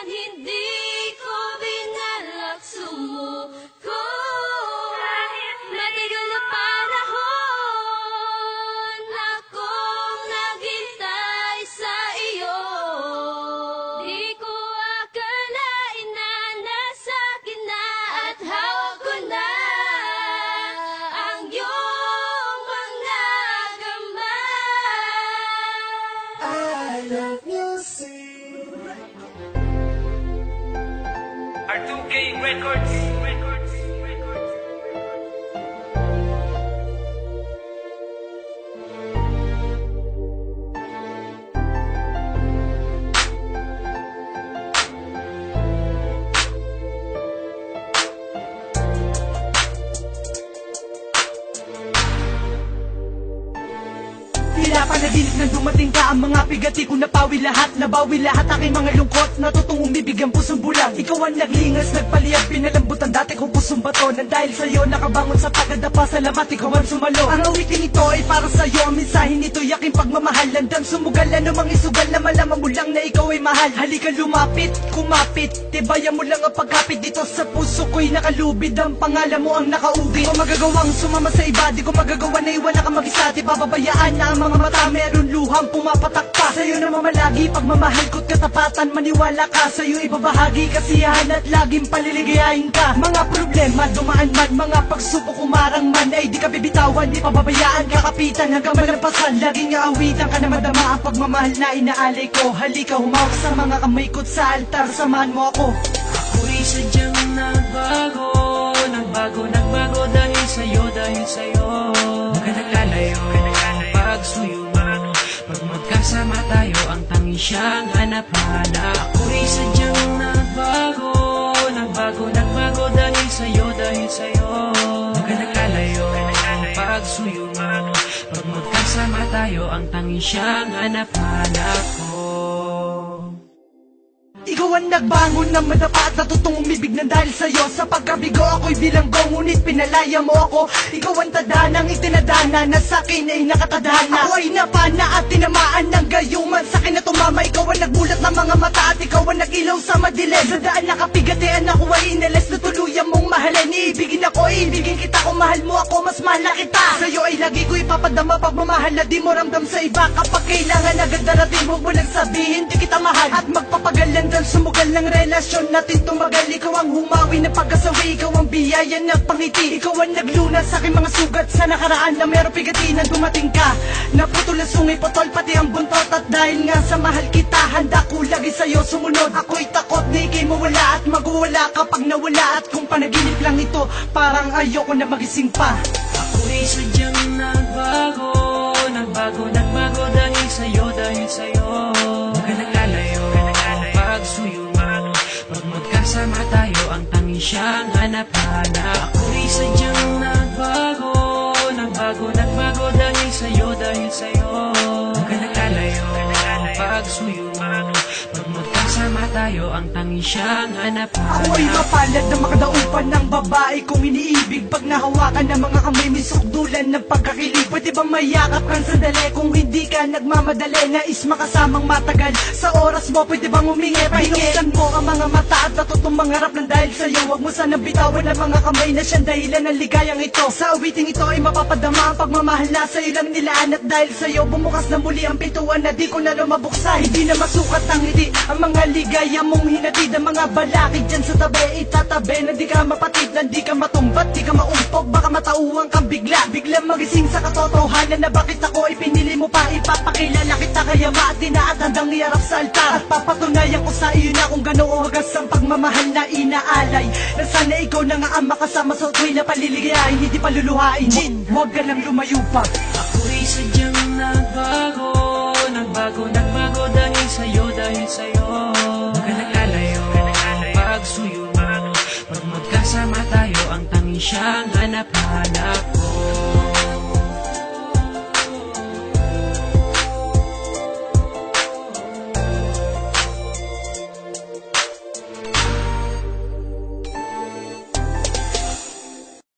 hindi ko binalak sumuko. Matagal na panahon akong naghintay sa iyo. Di ko akalain na nasa akin na at hawak ko na ang iyong mga kamay. I love music. R2K Records. Tila panaginip na dumating ka. Ang mga bigati ko napawi lahat. Nabawi lahat aking mga lungkot. Natutong umibig ang pusong bulag. Ikaw ang naglingas, nagpaliyag, pinalambutan dati kong pusong bato. Nang dahil sa'yo nakabangon sa pagadapa. Salamat, ikaw ang sumalo. Ang awitin ito ay para sa'yo. Ang mensahe nito'y aking pagmamahal. Landang sumugal, anumang isugal na malaman mo lang na ikaw ay mahal. Halika lumapit, kumapit, tibayan mo lang ang pagkapit. Dito sa puso ko'y nakalubid. Ang pangalan mo ang nakaugit. Di ko magagawang sumama sa iba. Di ko magagawa na iwan ka mag-isa. Di pababayaan na ang mga mata meron luhang pumapatak pa. Sa'yo na mamalagi pagmamahal ko't katapatan. Maniwala ka, sa'yo ibabahagi kasiyahan at laging paliligayahin ka. Mga problema dumaan man, mga pagsubok umarang man, ay di ka bibitawan, di pababayaan, kakapitan hanggang malampasan. Laging aawitan ka na madama ang pagmamahal na inaalay ko. Halika humawak sa mga kamay ko't sa altar, samahan mo ako. Ako'y sadyang nagbago dahil sa'yo, Nagkalalayo, pagsuyo mo, pag magkasama tayo, ang tanging siyang hanap-hanap. Ako'y sadyang nagbago dahil sa'yo, Nagkalalayo, pagsuyo mo, pag magkasama tayo, ang tanging siyang hanap-hanap ko. Ikaw ang nagbangon ng madapa at natutong umibig na dahil sa'yo. Sa pagkabigo ako'y bilanggo, ngunit pinalaya mo ako. Ikaw ang tadanang itinadana na sa'kin ay nakatadhana. Ako ay napana at tinamaan ng gayuman sa'kin na tumama. Ikaw ang nagbulat ng mga mata at ikaw ang nagilaw sa madilim. Sa daan nakapigatian ako ay inalis na tuluyan mong mahalin. Iibigin ako, iibigin kita, kung mahal mo ako, mas mahal na kita. Sa'yo ay lagi ko ipapadama pagmamahal na di mo ramdam sa iba. Kapag kailangan agad darating, huwag mo lang sabihin di kita mahal. At magpapagalan sumugal ng relasyon natin tumagal. Ikaw ang humawi na pagkasawi, ikaw ang biyaya na pangiti. Ikaw ang naglunas sa aking mga sugat sa nakaraan na meron pigati na dumating ka. Naputol ang sungay, potol pati ang buntot. At dahil nga sa mahal kita, handa ko lagi sa'yo sumunod. Ako'y takot na ikay mawala at magwala kapag nawala. At kung panaginip lang ito, parang ayoko na magising pa. Ako'y sadyang nagbago dahil sa'yo, Nagkalalayo, pagsuyo mo, pag magkasama tayo, ang tanging siyang hanap-hanap. Ako'y sadyang nagbago dahil sa'yo, Nagkalalayo, pagsuyo mo, pag magkasama tayo, ang tanging siyang hanap-hanap. Ako ay mapalad na makadaupan ng babae kong iniibig. Pag nahawakan ng mga kamay, may sukdulan ng pagkakilig. Pwede bang mayakap kang sandali kung hindi ka nagmamadali? Nais makasamang matagal sa oras mo, pwede bang humingi? Pahingisan mo ang mga mata at natutong mangarap ng dahil sa'yo. Huwag mo sanang bitawan ang mga kamay na siyang dahilan ng ligayang ito. Sa awiting ito ay mapapadama ang pagmamahal na sa'yo lang nilaan. At dahil sa'yo bumukas na muli ang pintuan na di ko na lumabuksan. Hindi na masukat ang ngiti, ang mga ligaya mong hinatid. Ang mga balakid dyan sa tabi, itatabi na di ka mapatid, na di ka matumbat, di ka maumpog. Baka matauhan kang biglang magising sa katotohanan na bakit ako ipinili mo pa. Ipapakilala kita kaya maatina at handang iarap sa altar. At papatunayan ko sa iyo na kung gano'ng wagas ang pagmamahal na inaalay. Na sana ikaw na nga ang makasama sa tuwi na paliligayahin, hindi paluluhain. Huwag ka lang lumayo pa. Ako'y sadyang nagbago dahil sa'yo, Nagkalalayo, pagsuyo mo, pag magkasama tayo, ang tanging siyang hanap-hanap ko.